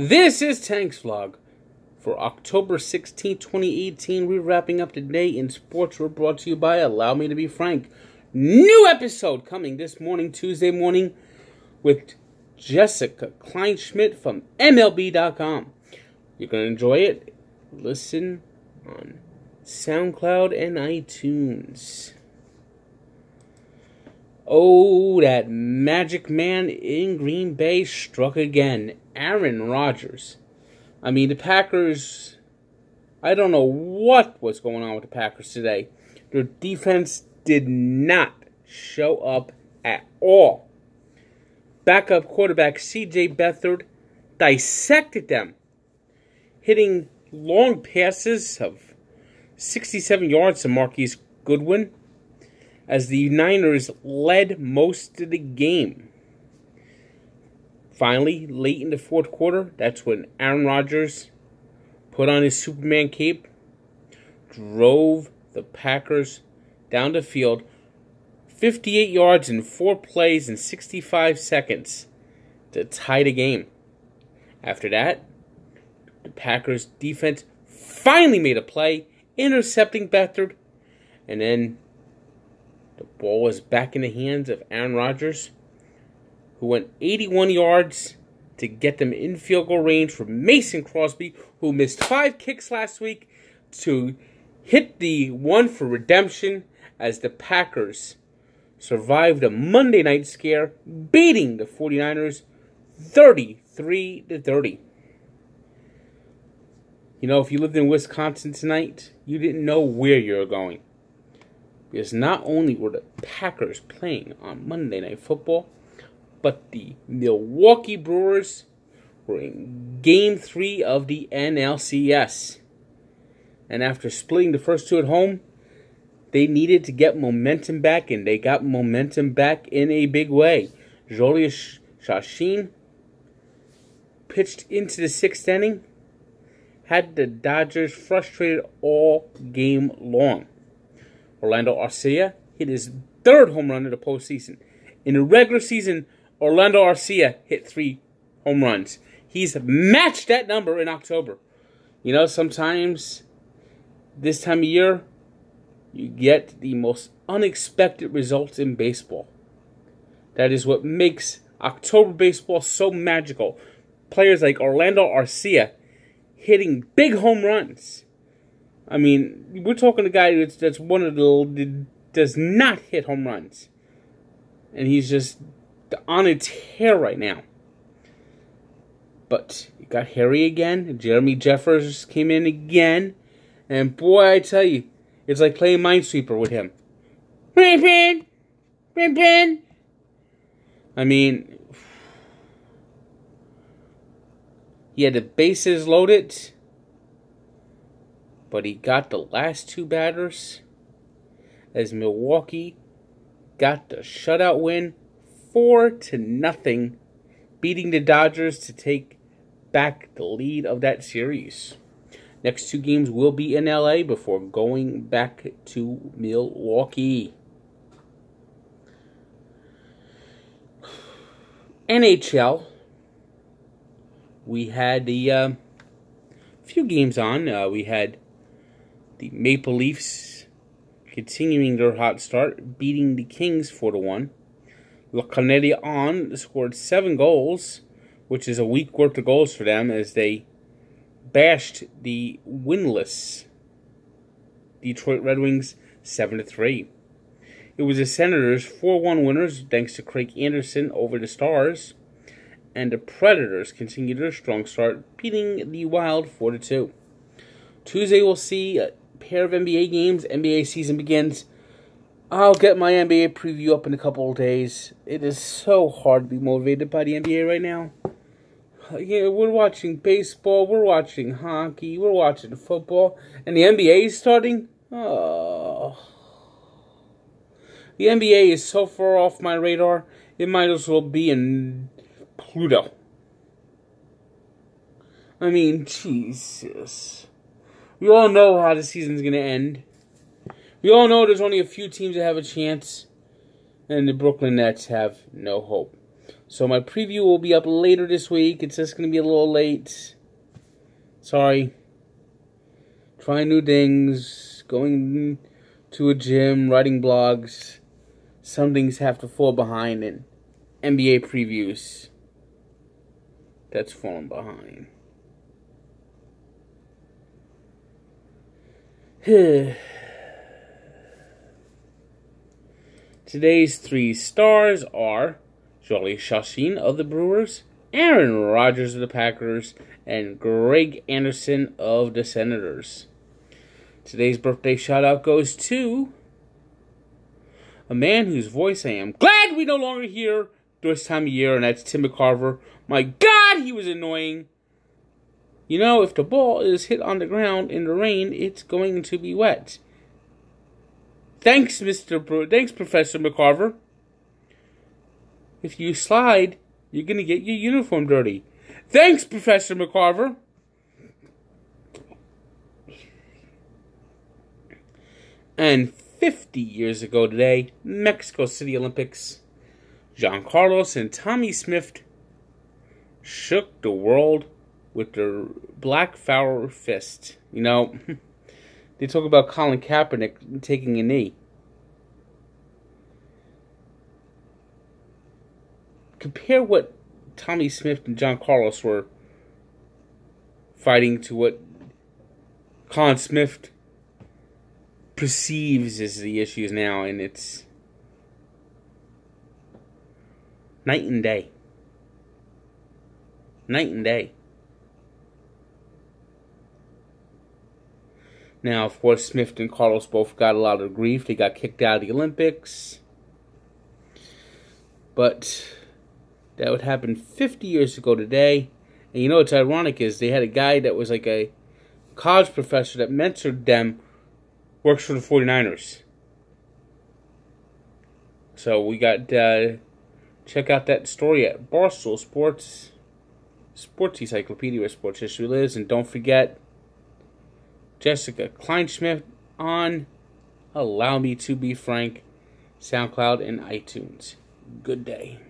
This is Tank's Vlog for October 16, 2018. We're wrapping up today in sports. We're brought to you by Allow Me to Be Frank. New episode coming this morning, Tuesday morning, with Jessica Kleinschmidt from MLB.com. You're going to enjoy it. Listen on SoundCloud and iTunes. Oh, that magic man in Green Bay struck again. Aaron Rodgers. I mean, the Packers, I don't know what was going on with the Packers today. Their defense did not show up at all. Backup quarterback C.J. Beathard dissected them, hitting long passes of 67 yards to Marquise Goodwin, as the Niners led most of the game. Finally, late in the fourth quarter, that's when Aaron Rodgers put on his Superman cape, drove the Packers down the field, 58 yards in 4 plays and 65 seconds to tie the game. After that, the Packers defense finally made a play, intercepting Beathard, and then the ball was back in the hands of Aaron Rodgers, who went 81 yards to get them in field goal range for Mason Crosby, who missed 5 kicks last week, to hit the one for redemption as the Packers survived a Monday night scare, beating the 49ers 33-30. You know, if you lived in Wisconsin tonight, you didn't know where you were going. Because not only were the Packers playing on Monday Night Football, but the Milwaukee Brewers were in Game 3 of the NLCS. And after splitting the first 2 at home, they needed to get momentum back, and they got momentum back in a big way. Jhoulys Chacin pitched into the 6th inning, had the Dodgers frustrated all game long. Orlando Arcia hit his 3rd home run of the postseason. In the regular season, Orlando Arcia hit 3 home runs. He's matched that number in October. You know, sometimes this time of year, you get the most unexpected results in baseball. That is what makes October baseball so magical. Players like Orlando Arcia hitting big home runs. I mean, we're talking a guy that's one of the does not hit home runs, and he's just on a tear right now. But it got hairy again. Jeremy Jeffers came in again, and boy, I tell you, it's like playing Minesweeper with him. I mean, he had the bases loaded, but he got the last 2 batters as Milwaukee got the shutout win 4-0, beating the Dodgers to take back the lead of that series. Next 2 games will be in LA before going back to Milwaukee. NHL, we had the few games on. We had the Maple Leafs continuing their hot start, beating the Kings 4-1. Le Canadien scored 7 goals, which is a week worth of goals for them, as they bashed the winless Detroit Red Wings 7-3. It was the Senators 4-1 winners thanks to Craig Anderson over the Stars, and the Predators continued their strong start, beating the Wild 4-2. Tuesday we'll see a pair of NBA games. NBA season begins. I'll get my NBA preview up in a couple of days. It is so hard to be motivated by the NBA right now. Yeah, we're watching baseball, we're watching hockey, we're watching football, and the NBA is starting? Oh. The NBA is so far off my radar, it might as well be in Pluto. I mean, Jesus. We all know how the season's going to end. We all know there's only a few teams that have a chance, and the Brooklyn Nets have no hope. So my preview will be up later this week. It's just going to be a little late. Sorry. Trying new things. Going to a gym. Writing blogs. Some things have to fall behind. And NBA previews. That's falling behind. Today's 3 stars are Jolly Chachin of the Brewers, Aaron Rodgers of the Packers, and Greg Anderson of the Senators. Today's birthday shout-out goes to a man whose voice I am glad we no longer hear this time of year, and that's Tim McCarver. My God, he was annoying. You know, if the ball is hit on the ground in the rain, it's going to be wet. Thanks, Thanks, Professor McCarver. If you slide, you're going to get your uniform dirty. Thanks, Professor McCarver. And 50 years ago today, Mexico City Olympics, John Carlos and Tommy Smith shook the world with their black power fist. You know, they talk about Colin Kaepernick taking a knee. Compare what Tommy Smith and John Carlos were fighting to what Colin Smith perceives as the issues now, and it's night and day. Night and day. Now, of course, Smith and Carlos both got a lot of grief. They got kicked out of the Olympics. But that would happen 50 years ago today. And you know what's ironic is they had a guy that was like a college professor that mentored them, works for the 49ers. So we got, check out that story at Barstool Sports Encyclopedia where sports history lives. And don't forget Jessica Kleinschmidt on Allow Me to Be Frank, SoundCloud, and iTunes. Good day.